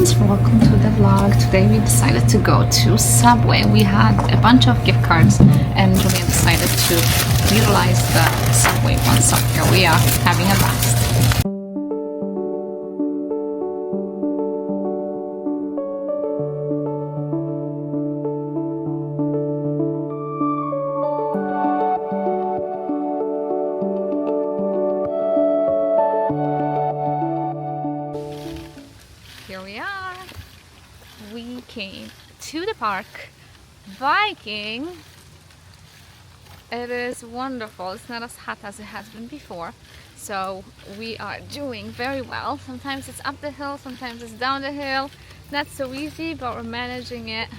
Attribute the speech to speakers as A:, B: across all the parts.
A: friends, welcome to the vlog. Today we decided to go to Subway. We had a bunch of gift cards and Julian decided to utilize the Subway one, so here we are having a blast. Here we are. We came to the park biking. It is wonderful. It's not as hot as it has been before, so we are doing very well. Sometimes it's up the hill, sometimes it's down the hill. Not so easy, but we're managing it.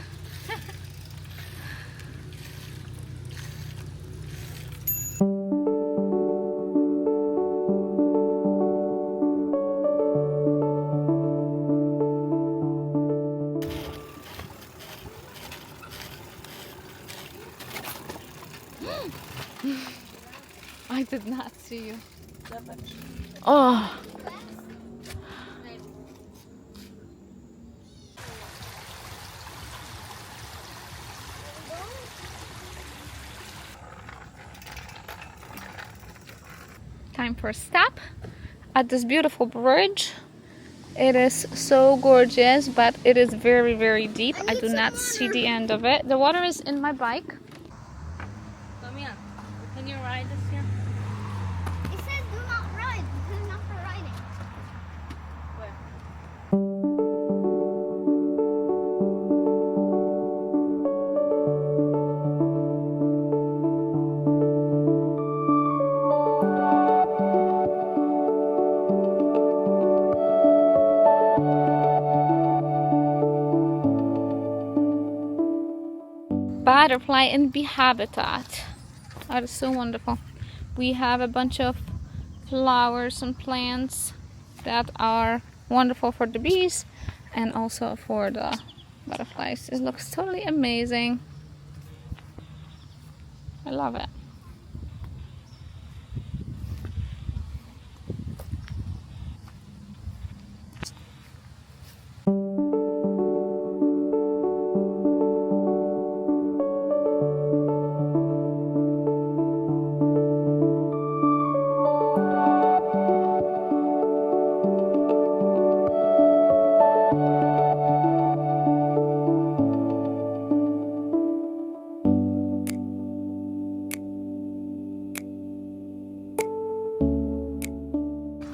A: I did not see you. Oh. Time for a stop at this beautiful bridge. It is so gorgeous, but it is very, very deep. I do not see the end of it. The water is in my bike. Can you ride this here?
B: It says do not ride. This is not for riding.
A: Butterfly and bee habitat. That is so wonderful. We have a bunch of flowers and plants that are wonderful for the bees and also for the butterflies. It looks totally amazing. I love it.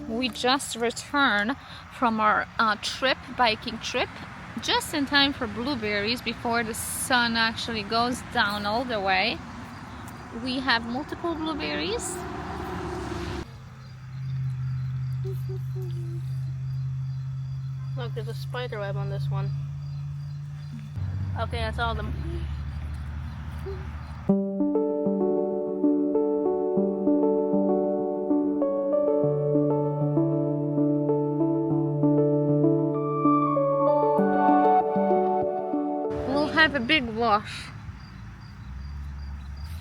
A: We just returned from our biking trip, just in time for blueberries before the sun actually goes down all the way. We have multiple blueberries.
C: Look, there's a spider web on this one. Okay, that's all of them.
A: We'll have a big wash.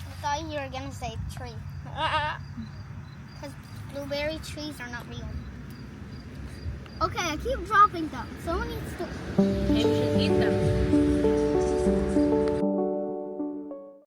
B: I thought you were gonna say tree. Because blueberry trees are not real. Okay, I keep dropping them. Someone needs to.
C: Maybe we should